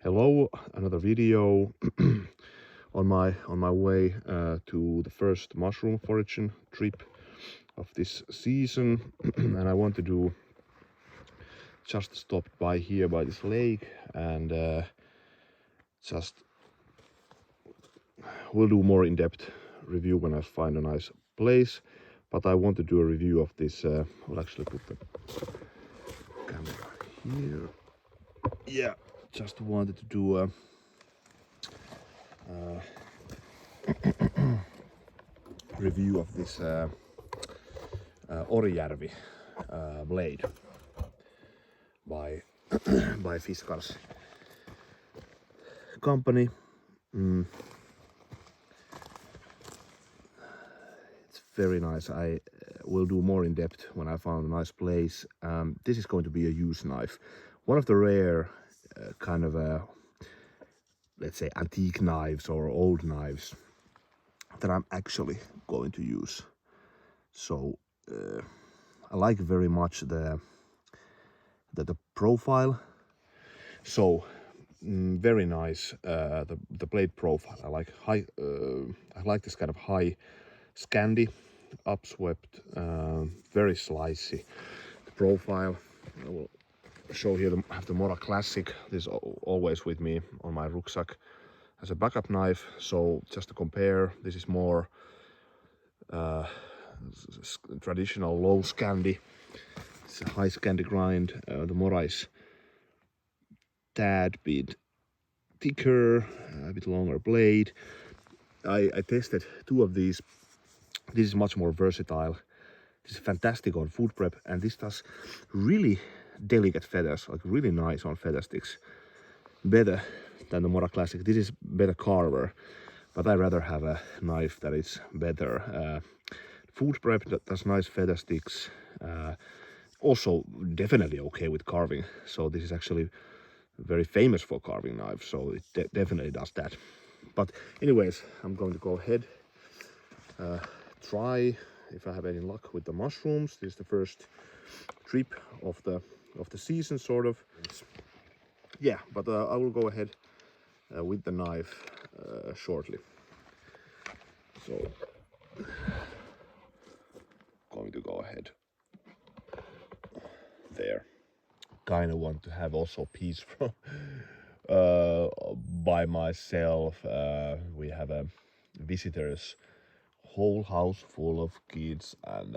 Hello, another video on my way to the first mushroom foraging trip of this season, and I want to do just stop by here by this lake and just we'll do more in-depth review when I find a nice place. But I want to do a review of this. I'll actually put the camera here. Yeah, just wanted to do a review of this Orijärvi blade by by Fiskars company. It's very nice. I will do more in depth when I found a nice place. This is going to be a use knife, one of the rare kind of let's say antique knives or old knives that I'm actually going to use. So I like very much the profile. So very nice the blade profile. I like high. I like this kind of high Scandi, upswept, very slicey. The profile. I will show here. I have the Mora Classic. This is always with me on my rucksack as a backup knife. So just to compare, this is more traditional low Scandi. It's a high Scandi grind. The Mora is tad bit thicker, a bit longer blade. I tested two of these. This is much more versatile. This is fantastic on food prep, and this does really delicate feathers, like really nice on feather sticks. Better than the Mora Classic. This is better carver, but I rather have a knife that is better. Food prep that does nice feather sticks. Also definitely okay with carving. So this is actually very famous for carving knives, so it definitely does that. But anyways, I'm going to go ahead, try if I have any luck with the mushrooms. This is the first trip of the season, sort of. Yeah, but I will go ahead with the knife shortly. So going to go ahead there. Kind of want to have also peace from by myself. We have a visitors whole house full of kids and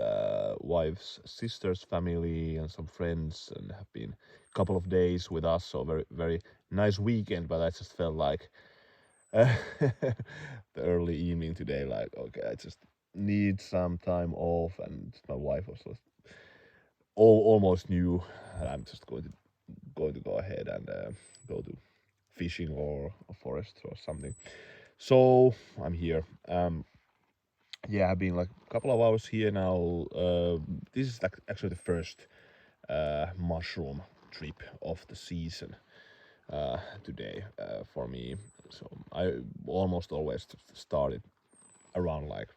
wife's sister's family and some friends, and have been a couple of days with us, so very nice weekend. But I just felt like the early evening today, like, okay, I just need some time off, and my wife was just almost new, and I'm just going to go ahead and go to fishing or a forest or something. So I'm here. Yeah, I've been like a couple of hours here now. This is like actually the first mushroom trip of the season today for me. So I almost always started around like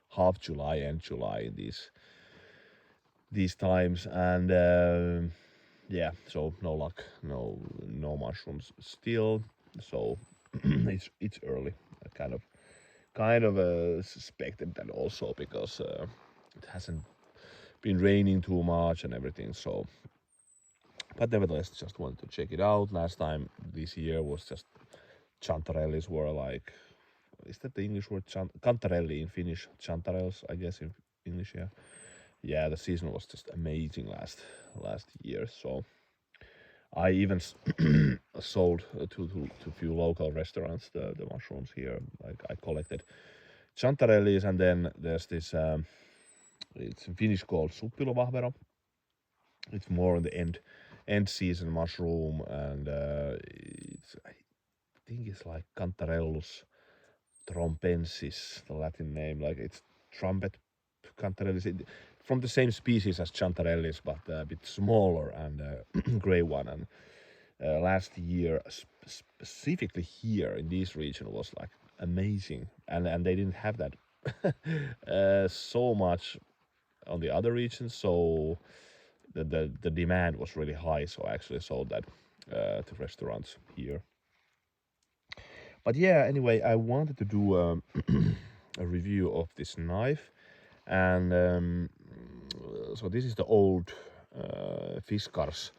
half July, end July in these times, and yeah, so no luck, no mushrooms still. So it's early. I kind of suspected that also, because it hasn't been raining too much and everything. So, but nevertheless, just wanted to check it out. Last time this year was just chantarellis were like, is that the English word? Cantarelli in Finnish, chantarels, I guess in English. Yeah, the season was just amazing last year. So I even sold to few local restaurants the mushrooms here. Like I collected chantarellis, and then there's this it's in Finnish called suppilovahvero. It's more on the end season mushroom, and I think it's like Cantarellus trompensis, the Latin name. Like it's trumpet Cantarellis, from the same species as chantarellis, but a bit smaller and gray one. And last year, specifically here in this region, was like amazing, and they didn't have that so much on the other regions. So the demand was really high. So I actually sold that to restaurants here. But yeah, anyway, I wanted to do a review of this knife, and so this is the old Fiskars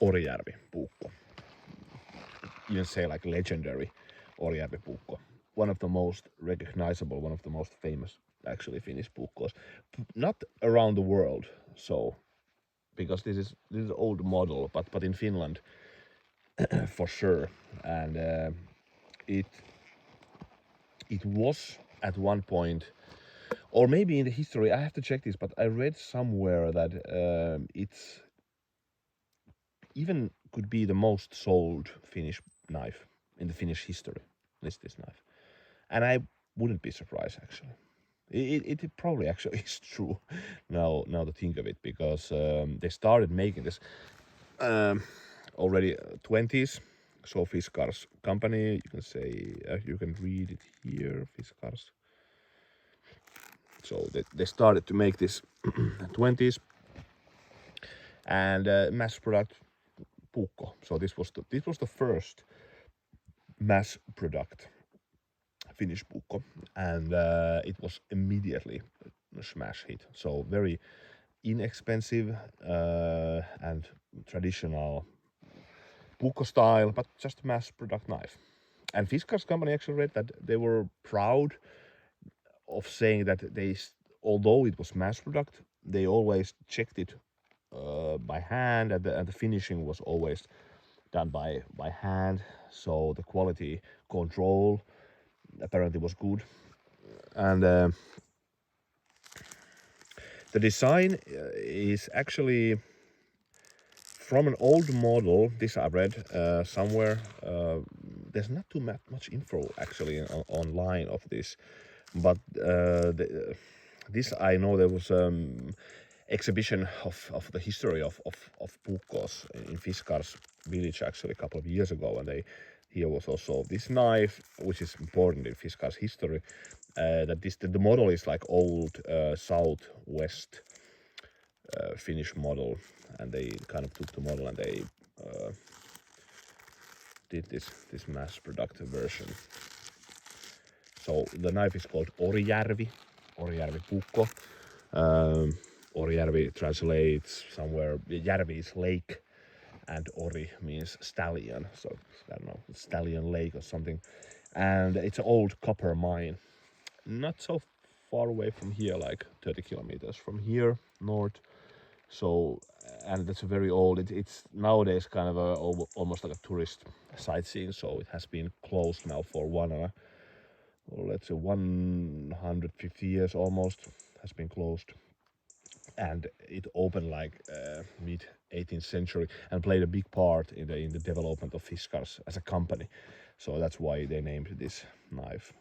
Orijärvi Puukko. You can say like Legendary Orijärvi Puukko. One of the most recognizable, one of the most famous, actually, Finnish puukkos. Not around the world, so because this is an old model, but in Finland for sure, and it it was at one point, or maybe in the history. I have to check this, but I read somewhere that it's even could be the most sold Finnish knife in the Finnish history. This knife, and I wouldn't be surprised actually. It probably actually is true now to think of it, because they started making this already 20s. So Fiskars company, you can say, you can read it here, Fiskars. So they started to make this 20s, and mass product Puukko. So this was the first mass product Finnish Puukko, and it was immediately a smash hit. So very inexpensive and traditional Puukko style, but just mass product knife. And Fiskars company actually read that they were proud of saying that although it was mass product, they always checked it by hand, and the finishing was always done by hand. So the quality control apparently was good, and the design is actually from an old model. This I read somewhere. There's not too much info actually online of this, but this I know there was exhibition of the history of puukkos in Fiskars village actually a couple of years ago, and here was also this knife, which is important in Fiskars history. That the model is like old southwest Finnish model, and they kind of took the model and they did this mass product version. So the knife is called Orijärvi Puukko. Orijärvi translates somewhere. Järvi is lake, and Ori means stallion. So I don't know, stallion lake or something. And it's an old copper mine, not so far away from here, like 30 kilometers from here north. So, and that's a very old. It's nowadays kind of almost like a tourist sightseeing. So it has been closed now for let's say 150 years almost has been closed, and it opened like mid 18th century and played a big part in the development of Fiskars as a company. So that's why they named this knife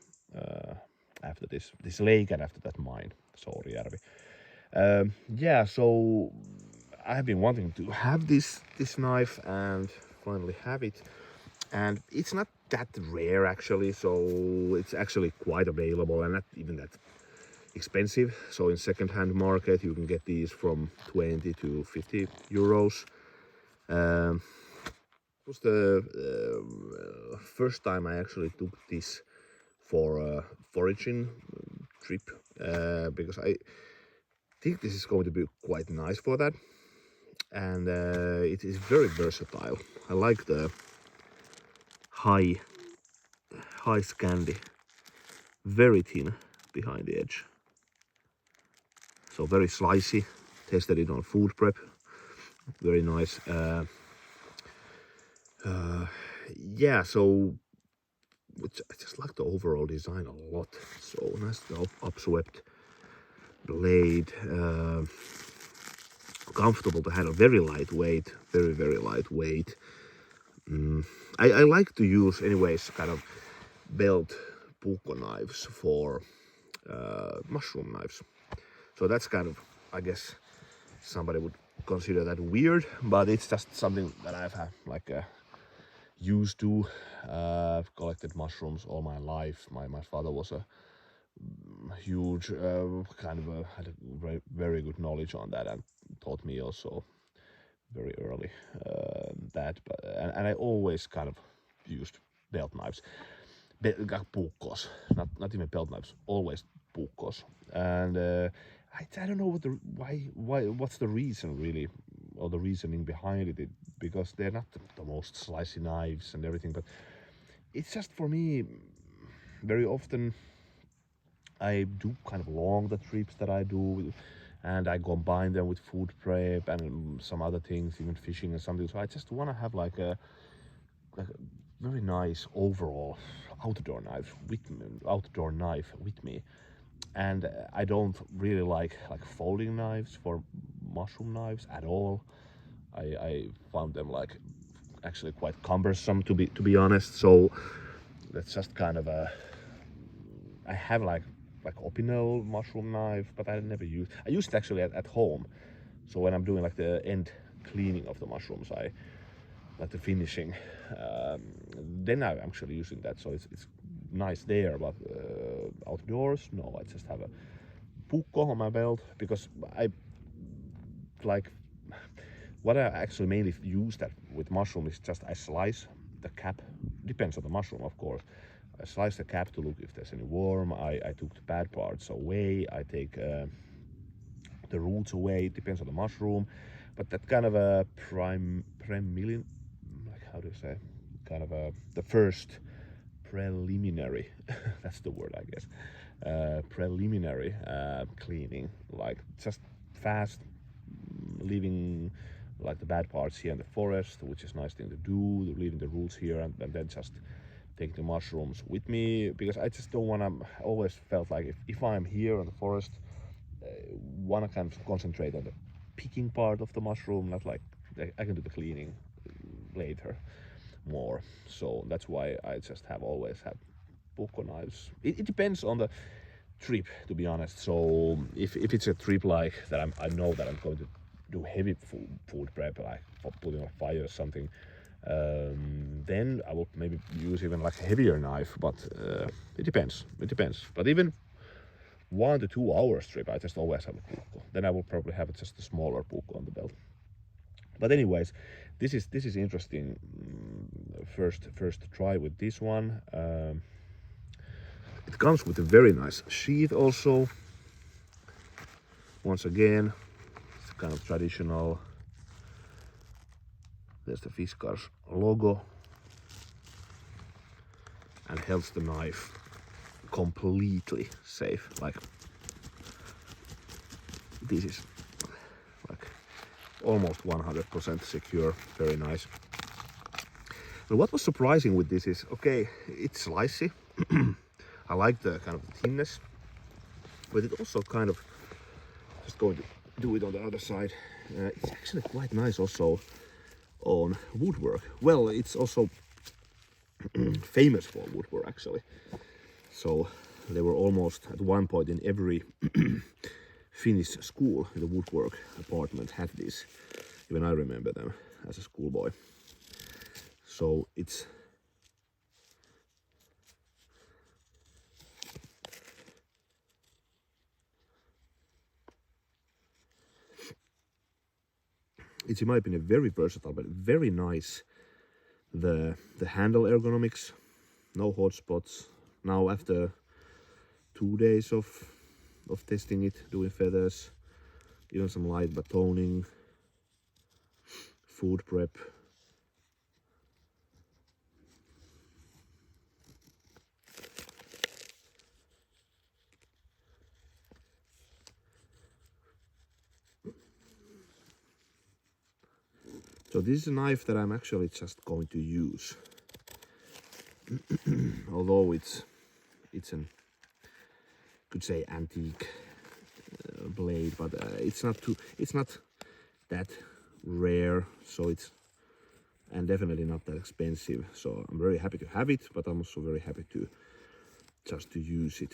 after this lake and after that mine, so Orijärvi. Yeah, so I have been wanting to have this knife and finally have it, and it's not that rare actually, so it's actually quite available and not even that expensive. So in second-hand market you can get these from 20 to 50 euros. It was the first time I actually took this for a foraging trip, because I think this is going to be quite nice for that, and it is very versatile. I like the high Scandi, very thin behind the edge, so very slicey. Tested it on food prep, very nice. Yeah, so I just like the overall design a lot. So nice, upswept blade, comfortable to handle, very lightweight, very lightweight. I like to use anyways kind of belt puukko knives for mushroom knives. So that's kind of, I guess somebody would consider that weird, but it's just something that I've had like used to. I've collected mushrooms all my life. My father was a huge had a very good knowledge on that, and taught me also very early that. And I always kind of used belt knives. puukkos, not even belt knives, always puukkos. And I don't know what's the reason really, or the reasoning behind it, because they're not the most slicey knives and everything, but it's just for me very often I do kind of long the trips that I do, and I combine them with food prep and some other things, even fishing and something. So I just want to have like a very nice overall outdoor knife with me. And I don't really like folding knives for mushroom knives at all. I found them like actually quite cumbersome to be honest. So that's just kind of a I have like opinel mushroom knife, but I never use. I use it actually at home. So when I'm doing like the end cleaning of the mushrooms, I like the finishing. Um, then I'm actually using that, so it's nice there. But outdoors, no, I just have a puukko on my belt because I like what I actually mainly use that with mushroom is just I slice the cap. Depends on the mushroom, of course. I slice the cap to look if there's any worm. I took the bad parts away. I take the roots away. It depends on the mushroom. But that kind of a preliminary, like how do you say, kind of a the first preliminary. That's the word, I guess. Preliminary cleaning, like just fast, leaving like the bad parts here in the forest, which is a nice thing to do. Leaving the roots here and then just take the mushrooms with me because I just don't want to. I always felt like if I'm here in the forest, want to kind of concentrate on the picking part of the mushroom, not like I can do the cleaning later more. So that's why I just have always had puukko knives. It depends on the trip, to be honest. So if it's a trip like that, I know that I'm going to do heavy food prep, like for putting on fire or something. Then I will maybe use even like a heavier knife, but it depends. It depends. But even 1 to 2 hours trip, I just always have a puukko. Then I will probably have just a smaller puukko on the belt. But anyways, this is interesting. First try with this one. It comes with a very nice sheath also. Once again, it's kind of traditional. There's the Fiskars logo and helps the knife completely safe. Like this is like almost 100% secure. Very nice. And what was surprising with this is, okay, it's slicey. I like the kind of thinness, but it also kind of, just going to do it on the other side. It's actually quite nice also on woodwork. Well, it's also famous for woodwork actually. So they were almost at one point in every Finnish school in the woodwork apartment had this. Even I remember them as a schoolboy. So it's in my opinion very versatile, but very nice. The handle ergonomics, no hot spots. Now after 2 days of testing it, doing feathers, even some light batoning, food prep. So this is a knife that I'm actually just going to use. Although it's an, could say, antique blade, but it's not that rare, so it's, and definitely not that expensive. So I'm very happy to have it, but I'm also very happy to just to use it.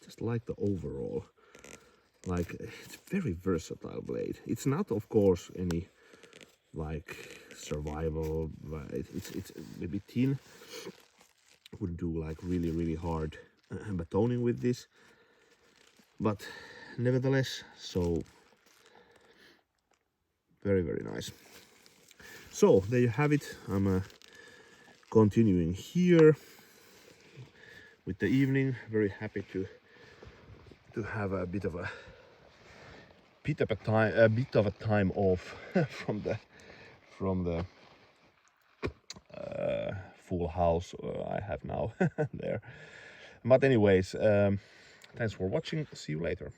Just like the overall, like it's very versatile blade. It's not, of course, any like survival. It's maybe thin. Wouldn't do like really hard batoning with this, but nevertheless, so very nice. So there you have it. I'm continuing here with the evening. Very happy to have a bit of a time off from the full house I have now there. But anyways, thanks for watching. See you later.